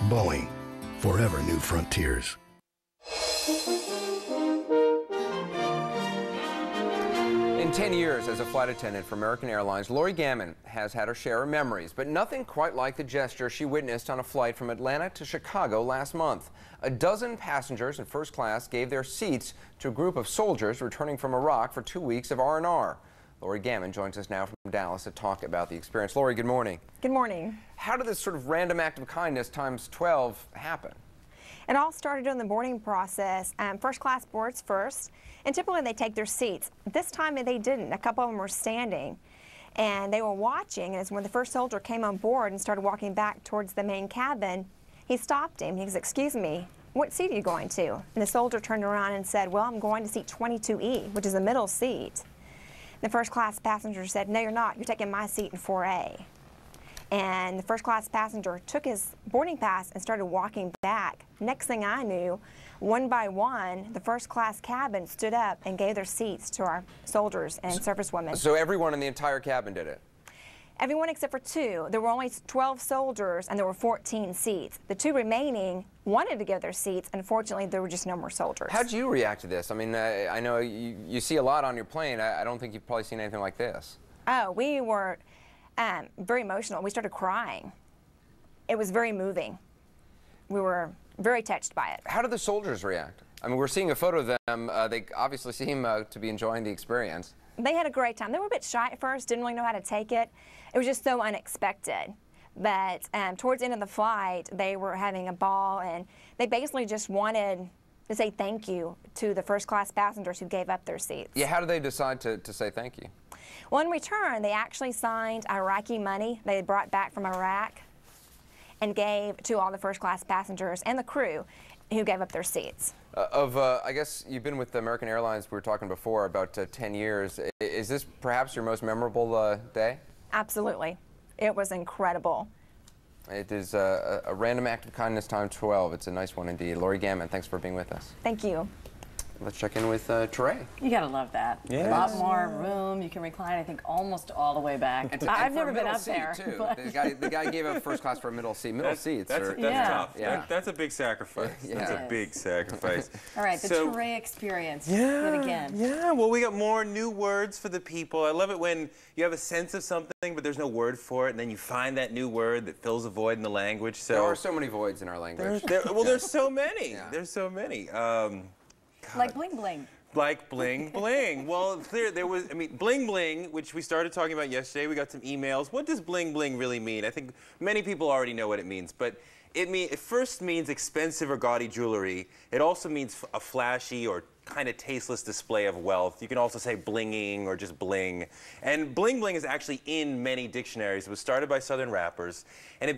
Boeing, forever new frontiers. In 10 years as a flight attendant for American Airlines, Lorrie has had her share of memories, but nothing quite like the gesture she witnessed on a flight from Atlanta to Chicago last month. A dozen passengers in first class gave their seats to a group of soldiers returning from Iraq for 2 weeks of R&R. Lorrie joins us now from Dallas to talk about the experience. Lorrie, good morning. Good morning. How did this sort of random act of kindness times 12 happen? It all started during the boarding process. First class boards first, and typically they take their seats. This time they didn't. A couple of them were standing, and they were watching. And when the first soldier came on board and started walking back towards the main cabin, he stopped him. He said, "Excuse me, what seat are you going to?" And the soldier turned around and said, "Well, I'm going to seat 22E, which is the middle seat." The first class passenger said, "No, you're not. You're taking my seat in 4A." And the first class passenger took his boarding pass and started walking back. Next thing I knew, one by one, the first class cabin stood up and gave their seats to our soldiers and servicewomen. So everyone in the entire cabin did it? Everyone except for two. There were only 12 soldiers and there were 14 seats. The two remaining wanted to give their seats. Unfortunately, there were just no more soldiers. How'd you react to this? I mean, I know you see a lot on your plane. I don't think you've probably seen anything like this. Oh, we were very emotional. We started crying. It was very moving. We were very touched by it. How did the soldiers react? I mean, we're seeing a photo of them. They obviously seem to be enjoying the experience. They had a great time. They were a bit shy at first, didn't really know how to take it. It was just so unexpected. But towards the end of the flight, they were having a ball, and they basically just wanted to say thank you to the first class passengers who gave up their seats. Yeah, how did they decide to say thank you? Well, in return, they actually signed Iraqi money they had brought back from Iraq and gave to all the first class passengers and the crew who gave up their seats. I guess you've been with American Airlines, we were talking before, about 10 years. Is this perhaps your most memorable day? Absolutely. It was incredible. It is a random act of kindness times 12. It's a nice one indeed. Lorrie, thanks for being with us. Thank you. Let's check in with Trey. You gotta love that. Yes. A lot more room. You can recline, I think, almost all the way back. I've never been up there. Too. The guy gave up first class for a middle seat. That's tough. Yeah. That's a big sacrifice. Yeah. That's a big sacrifice. All right, the Trey experience. Yeah, Yet again. Yeah, well, we got more new words for the people. I love it when you have a sense of something, but there's no word for it, and then you find that new word that fills a void in the language. So there are so many voids in our language. There's so many. Yeah. There's so many. Like bling bling. Like bling bling. Well, there was, bling bling, which we started talking about yesterday. We got some emails. What does bling bling really mean? I think many people already know what it means, but it first means expensive or gaudy jewelry. It also means a flashy or kind of tasteless display of wealth. You can also say blinging or just bling. And bling bling is actually in many dictionaries. It was started by Southern rappers, and it